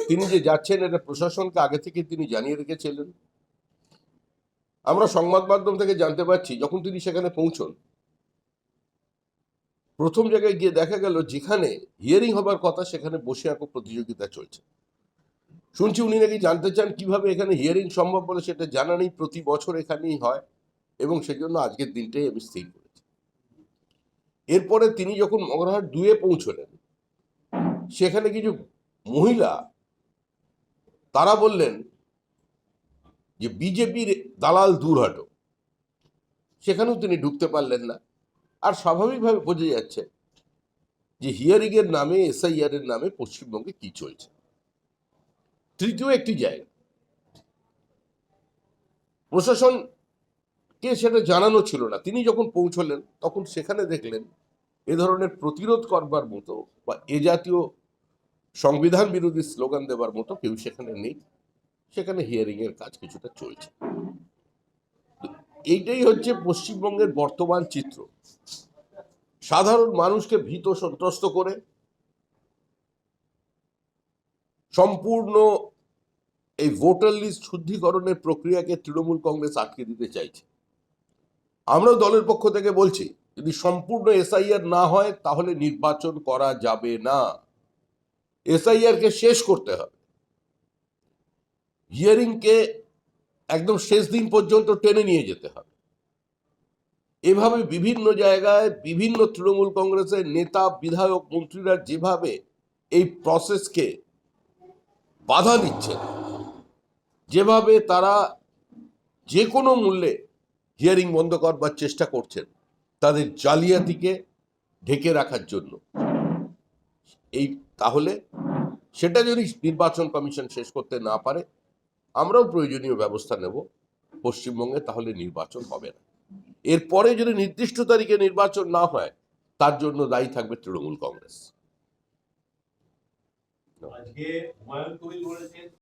তিনি যে যাচ্ছেন এটা প্রশাসনকে আগে থেকে তিনি জানিয়ে রেখেছিলেন। আমরা সংবাদ মাধ্যম থেকে জানতে পারছি যখন তিনি সেখানে পৌঁছন, প্রথম জায়গায় গিয়ে দেখা গেল যেখানে হিয়ারিং হবার কথা সেখানে বসে আঁকো প্রতিযোগিতা চলছে। শুনছি উনি নাকি জানতে চান কিভাবে এখানে হিয়ারিং সম্ভব, বলে সেটা জানা নেই। প্রতি বছর এখানেই হয় এবং সেজন্য আজকের দিনটাই আমি স্থির করেছি। এরপরে তিনি যখন মগরাহাট 2-এ পৌঁছলেন, সেখানে কিছু মহিলা তারা বললেন যে বিজেপির দালাল দূর হটো। সেখানেও তিনি ঢুকতে পারলেন না। আর স্বাভাবিকভাবে বোঝা যাচ্ছে যে হিয়ারিং এর নামে, এসআইআর এর নামে পশ্চিমবঙ্গে কি চলছে। তৃতীয় একটি জায়গা প্রশাসনকে সেটা জানানো ছিল না। তিনি যখন পৌঁছলেন তখন সেখানে দেখলেন এ ধরনের প্রতিরোধ করবার মতো বা এ জাতীয় সংবিধান বিরোধী স্লোগান দেবার মতো কেউ সেখানে নেই। সেখানে হিয়ারিং এর কাজ কিছুটা চলছে। এইটাই হচ্ছে পশ্চিমবঙ্গের বর্তমান চিত্র। সাধারণ মানুষকে ভীত সন্ত্রস্ত করে সম্পূর্ণ এই ভোটার লিস্ট শুদ্ধিকরণের প্রক্রিয়াকে তৃণমূল কংগ্রেস আটকে দিতে চাইছে। আমরাও দলের পক্ষ থেকে বলছি, যদি সম্পূর্ণ এসআইআর না হয় তাহলে নির্বাচন করা যাবে না। এসআইআর কে শেষ করতে হবে। হিয়ারিং কে একদম শেষ দিন পর্যন্ত টেনে নিয়ে যেতে হবে। এভাবে বিভিন্ন জায়গায় বিভিন্ন তৃণমূল কংগ্রেসের নেতা, বিধায়ক, মন্ত্রীরা যেভাবে এই প্রসেসকে বাধা দিচ্ছেন, যেভাবে তারা যে কোনো মূল্যে হিয়ারিং বন্ধ করবার চেষ্টা করছেন তাদের জালিয়াতিকে ঢেকে রাখার জন্য, তাহলে সেটা যদি নির্বাচন কমিশন শেষ করতে না পারে, আমরাও প্রয়োজনীয় ব্যবস্থা নেব পশ্চিমবঙ্গে, তাহলে নির্বাচন হবে না। এরপরে যদি নির্দিষ্ট তারিখে নির্বাচন না হয় তার জন্য দায়ী থাকবে তৃণমূল কংগ্রেস।